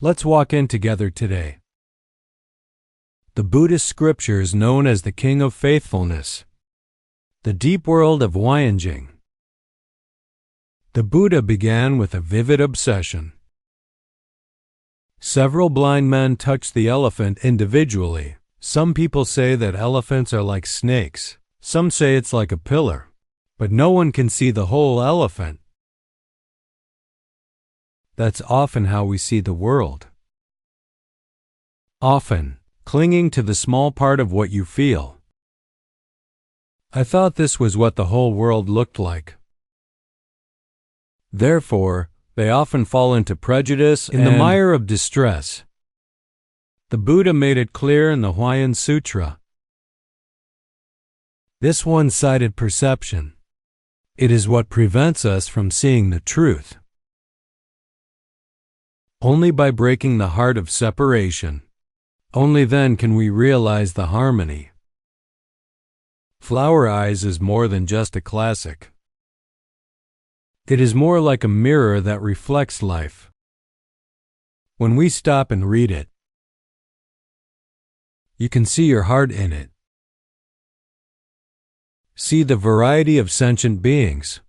Let's walk in together today. The Buddhist scriptures known as the King of Faithfulness. The deep world of Huayanjing. The Buddha began with a vivid obsession. Several blind men touched the elephant individually. Some people say that elephants are like snakes. Some say it's like a pillar. But no one can see the whole elephant. That's often how we see the world. Often, clinging to the small part of what you feel. I thought this was what the whole world looked like. Therefore, they often fall into prejudice in the mire of distress. The Buddha made it clear in the Huayan Sutra. This one-sided perception, it is what prevents us from seeing the truth. Only by breaking the heart of separation, only then can we realize the harmony. Flower Eyes is more than just a classic. It is more like a mirror that reflects life. When we stop and read it, you can see your heart in it. See the variety of sentient beings.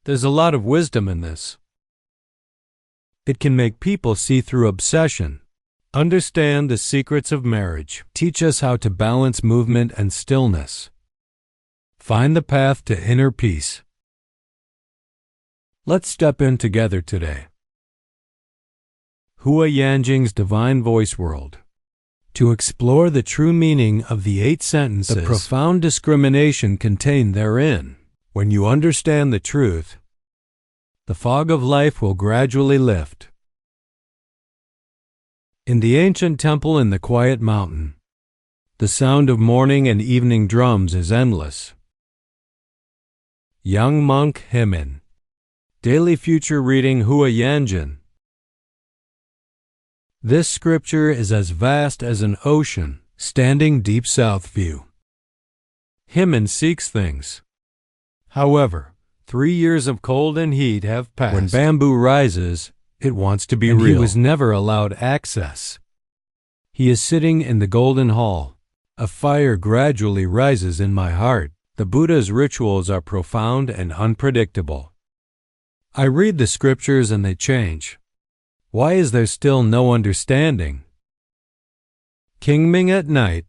There's a lot of wisdom in this. It can make people see through obsession, understand the secrets of marriage, teach us how to balance movement and stillness, find the path to inner peace. Let's step in together today. Huayanjing's Divine Voice World. To explore the true meaning of the 8 sentences, the profound discrimination contained therein. When you understand the truth, the fog of life will gradually lift. In the ancient temple in the quiet mountain, the sound of morning and evening drums is endless. Young monk Himin. Daily Future Reading Huayanjin. This scripture is as vast as an ocean, standing deep south view. Himin seeks things. However, 3 years of cold and heat have passed. When bamboo rises, it wants to be real. He was never allowed access. He is sitting in the golden hall. A fire gradually rises in my heart. The Buddha's rituals are profound and unpredictable. I read the scriptures and they change. Why is there still no understanding? Qingming at night.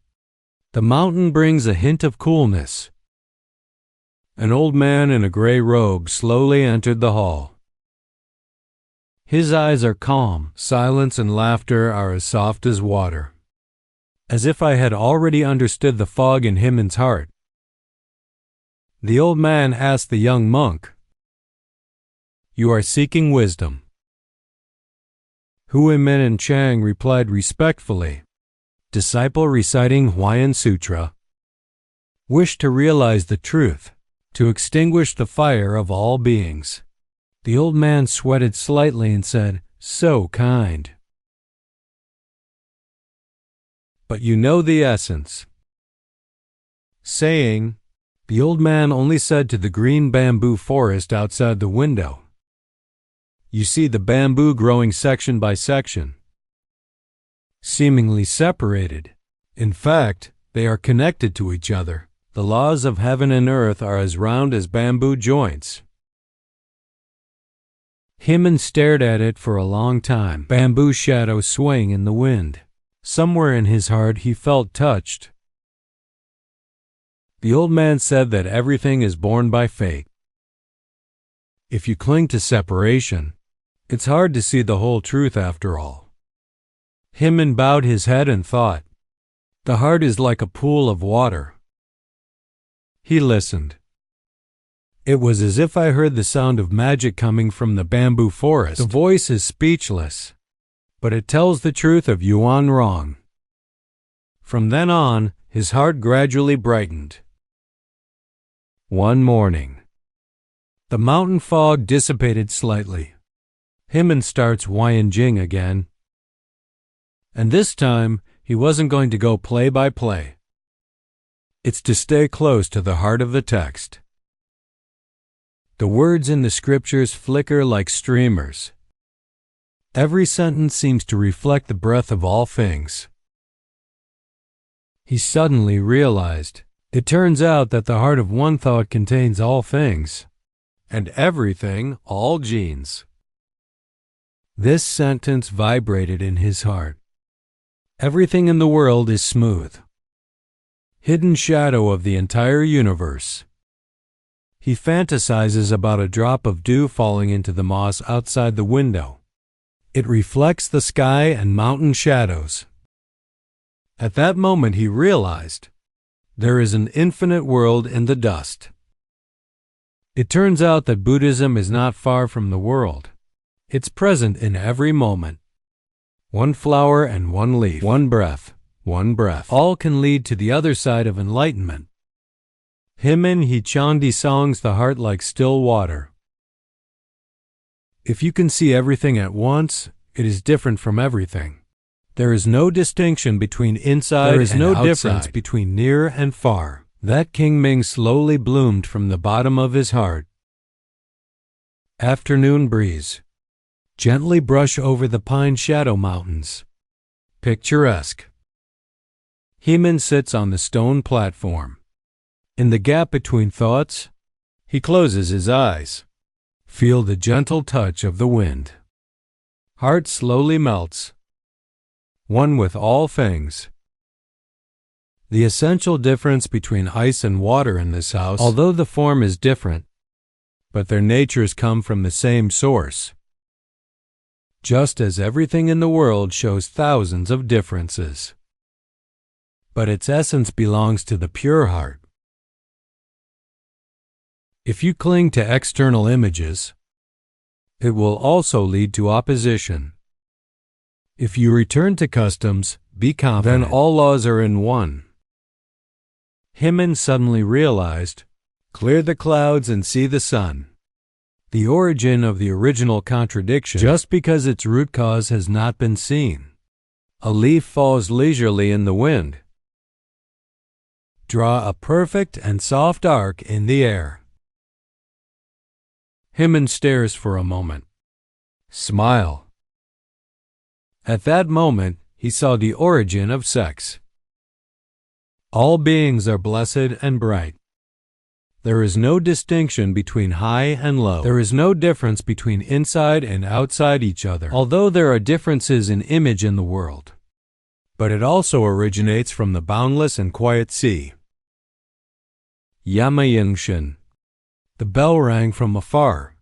The mountain brings a hint of coolness. An old man in a gray robe slowly entered the hall. His eyes are calm. Silence and laughter are as soft as water. As if I had already understood the fog in Himin's heart. The old man asked the young monk, "You are seeking wisdom." Huimin and Chang replied respectfully, "Disciple reciting Huayan Sutra. Wish to realize the truth, to extinguish the fire of all beings." The old man sweated slightly and said, "So kind. But you know the essence." Saying, the old man only said to the green bamboo forest outside the window, "You see the bamboo growing section by section, seemingly separated. In fact, they are connected to each other. The laws of heaven and earth are as round as bamboo joints." Himin stared at it for a long time, bamboo shadows swaying in the wind. Somewhere in his heart he felt touched. The old man said that everything is born by fate. If you cling to separation, it's hard to see the whole truth after all. Himin bowed his head and thought, "The heart is like a pool of water." He listened. It was as if I heard the sound of magic coming from the bamboo forest. The voice is speechless, but it tells the truth of Yuan Rong. From then on, his heart gradually brightened. One morning, the mountain fog dissipated slightly. Himin starts Huayanjing again. And this time, he wasn't going to go play by play. It's to stay close to the heart of the text. The words in the scriptures flicker like streamers. Every sentence seems to reflect the breath of all things. He suddenly realized, it turns out that the heart of one thought contains all things, and everything, all genes. This sentence vibrated in his heart. Everything in the world is smooth. Hidden shadow of the entire universe. He fantasizes about a drop of dew falling into the moss outside the window. It reflects the sky and mountain shadows. At that moment he realized, there is an infinite world in the dust. It turns out that Buddhism is not far from the world. It's present in every moment. One flower and one leaf, one breath, all can lead to the other side of enlightenment. Himen hi chandi songs the heart like still water. If you can see everything at once, it is different from everything. There is no distinction between inside and outside. There is no difference between near and far. That King Ming slowly bloomed from the bottom of his heart. Afternoon breeze. Gently brush over the pine shadow mountains. Picturesque. Himen sits on the stone platform. In the gap between thoughts, he closes his eyes. Feel the gentle touch of the wind. Heart slowly melts. One with all things. The essential difference between ice and water in this house, although the form is different, but their natures come from the same source. Just as everything in the world shows thousands of differences. But its essence belongs to the pure heart. If you cling to external images, it will also lead to opposition. If you return to customs, be confident, then all laws are in one. Himen suddenly realized, clear the clouds and see the sun. The origin of the original contradiction, just because its root cause has not been seen. A leaf falls leisurely in the wind. Draw a perfect and soft arc in the air. Himen stares for a moment. Smile. At that moment, he saw the origin of sex. All beings are blessed and bright. There is no distinction between high and low. There is no difference between inside and outside each other, although there are differences in image in the world. But it also originates from the boundless and quiet sea. Yamayingshin. The bell rang from afar.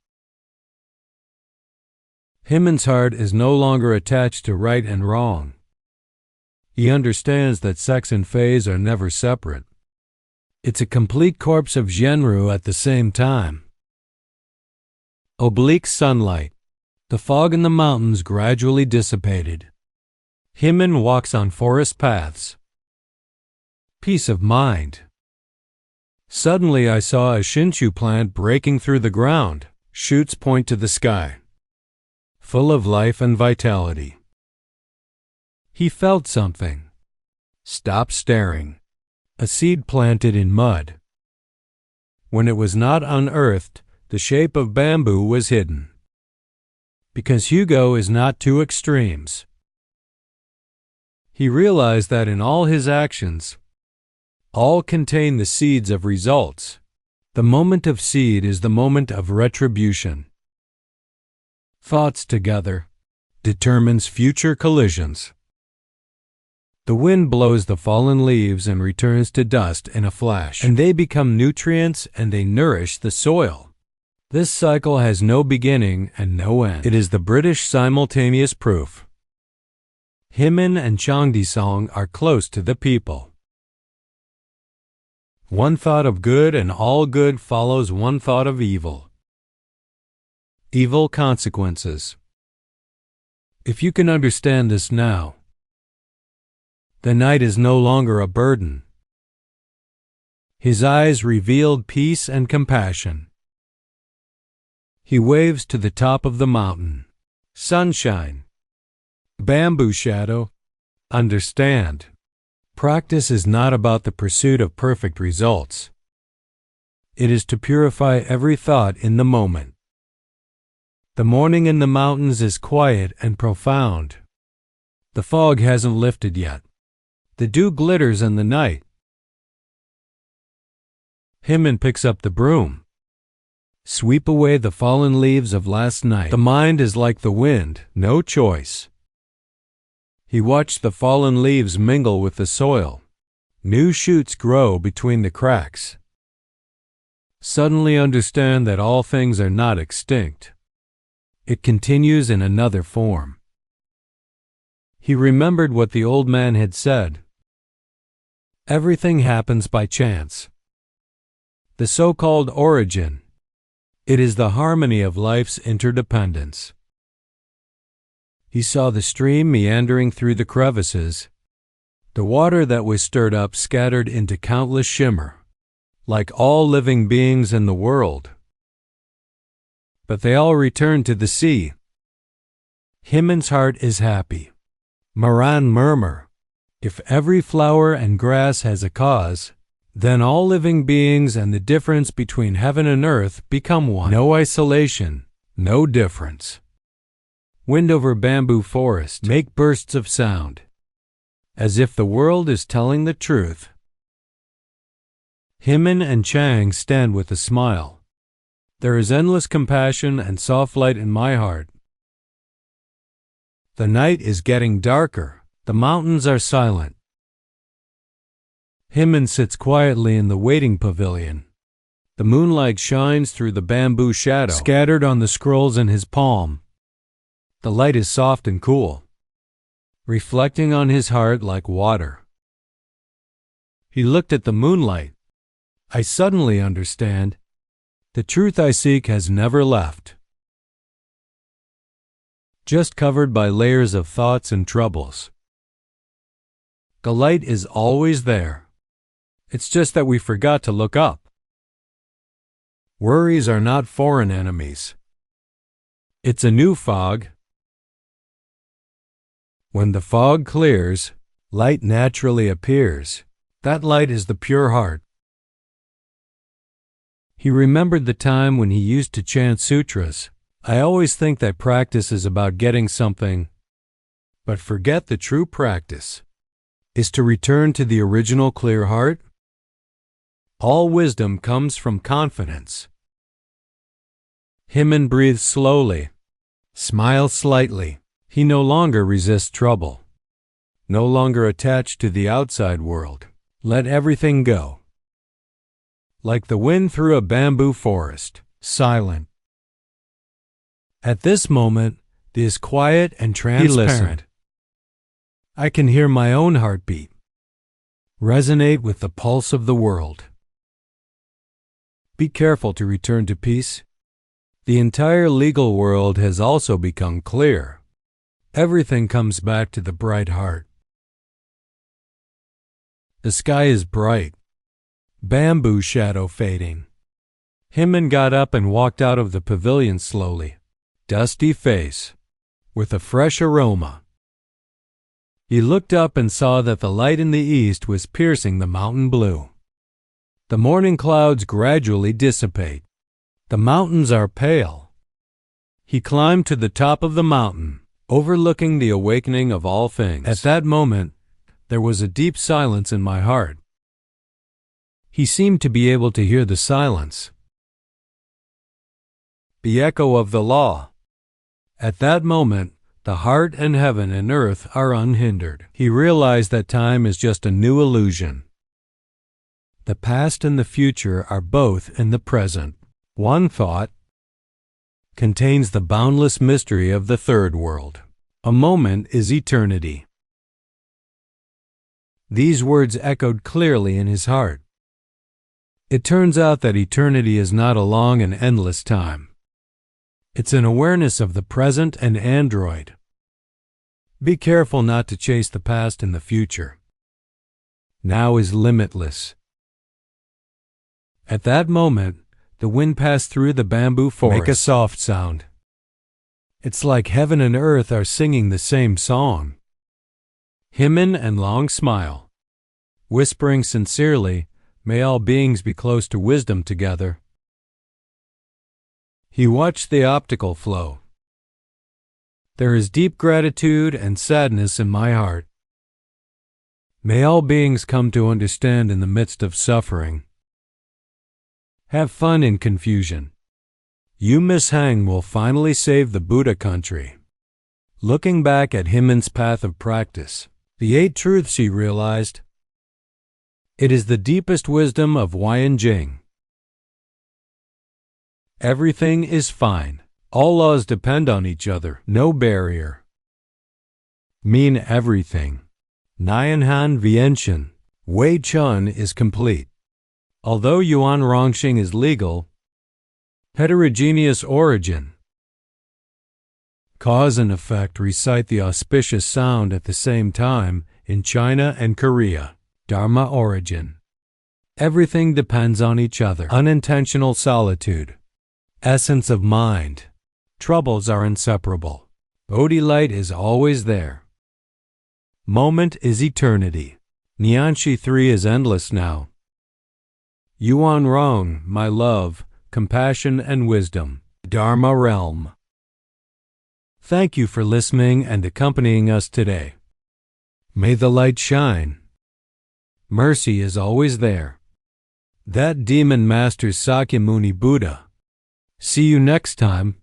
Himen's heart is no longer attached to right and wrong. He understands that sex and phase are never separate. It's a complete corpse of Zhenru at the same time. Oblique sunlight. The fog in the mountains gradually dissipated. Himen walks on forest paths. Peace of mind. Suddenly I saw a Shinshu plant breaking through the ground. Shoots point to the sky. Full of life and vitality. He felt something. Stop staring. A seed planted in mud. When it was not unearthed, the shape of bamboo was hidden. Because Hugo is not two extremes. He realized that in all his actions, all contain the seeds of results. The moment of seed is the moment of retribution. Thoughts together determines future collisions. The wind blows the fallen leaves and returns to dust in a flash, and they become nutrients and they nourish the soil. This cycle has no beginning and no end. It is the British simultaneous proof. Himen and Changdisong are close to the people. One thought of good and all good follows one thought of evil. Evil consequences. If you can understand this now, the night is no longer a burden. His eyes revealed peace and compassion. He waves to the top of the mountain. Sunshine. Bamboo shadow. Understand. Practice is not about the pursuit of perfect results. It is to purify every thought in the moment. The morning in the mountains is quiet and profound. The fog hasn't lifted yet. The dew glitters in the night. Himman picks up the broom. Sweep away the fallen leaves of last night. The mind is like the wind, no choice. He watched the fallen leaves mingle with the soil. New shoots grow between the cracks. Suddenly understand that all things are not extinct. It continues in another form. He remembered what the old man had said. Everything happens by chance. The so-called origin. It is the harmony of life's interdependence. He saw the stream meandering through the crevices. The water that was stirred up scattered into countless shimmer, like all living beings in the world. But they all returned to the sea. Himman's heart is happy. Maran murmur, if every flower and grass has a cause, then all living beings and the difference between heaven and earth become one. No isolation, no difference. Wind over bamboo forest, make bursts of sound, as if the world is telling the truth. Himman and Chang stand with a smile. There is endless compassion and soft light in my heart. The night is getting darker. The mountains are silent. Himman sits quietly in the waiting pavilion. The moonlight shines through the bamboo shadow scattered on the scrolls in his palm. The light is soft and cool, reflecting on his heart like water. He looked at the moonlight. I suddenly understand. The truth I seek has never left. Just covered by layers of thoughts and troubles. The light is always there. It's just that we forgot to look up. Worries are not foreign enemies. It's a new fog. When the fog clears, light naturally appears. That light is the pure heart. He remembered the time when he used to chant sutras. I always think that practice is about getting something, but forget the true practice is to return to the original clear heart. All wisdom comes from confidence. Himman breathes slowly, smiles slightly. He no longer resists trouble, no longer attached to the outside world. Let everything go. Like the wind through a bamboo forest, silent. At this moment, it is quiet and transparent. I can hear my own heartbeat, resonate with the pulse of the world. Be careful to return to peace. The entire legal world has also become clear. Everything comes back to the bright heart. The sky is bright. Bamboo shadow fading. Himman got up and walked out of the pavilion slowly, dusty face, with a fresh aroma. He looked up and saw that the light in the east was piercing the mountain blue. The morning clouds gradually dissipate. The mountains are pale. He climbed to the top of the mountain, overlooking the awakening of all things. At that moment, there was a deep silence in my heart. He seemed to be able to hear the silence, the echo of the law. At that moment, the heart and heaven and earth are unhindered. He realized that time is just a new illusion. The past and the future are both in the present. One thought contains the boundless mystery of the third world. A moment is eternity. These words echoed clearly in his heart. It turns out that eternity is not a long and endless time. It's an awareness of the present and android. Be careful not to chase the past and the future. Now is limitless. At that moment, the wind passed through the bamboo forest. Make a soft sound. It's like heaven and earth are singing the same song. Himman and Long smile, whispering sincerely, may all beings be close to wisdom together. He watched the optical flow. There is deep gratitude and sadness in my heart. May all beings come to understand in the midst of suffering. Have fun in confusion. You Miss Hang will finally save the Buddha country. Looking back at Himen's path of practice, the 8 truths he realized, it is the deepest wisdom of Huayan Jing. Everything is fine. All laws depend on each other. No barrier. Mean everything. Nianhan Vientian. Wei Chun is complete. Although Yuan Rongxing is legal, heterogeneous origin. Cause and effect recite the auspicious sound at the same time in China and Korea. Dharma origin. Everything depends on each other. Unintentional solitude. Essence of mind. Troubles are inseparable. Bodhi light is always there. Moment is eternity. Nianshi 3 is endless now. Yuan Rong, my love, compassion and wisdom. Dharma realm. Thank you for listening and accompanying us today. May the light shine. Mercy is always there. That demon master's Sakyamuni Buddha. See you next time.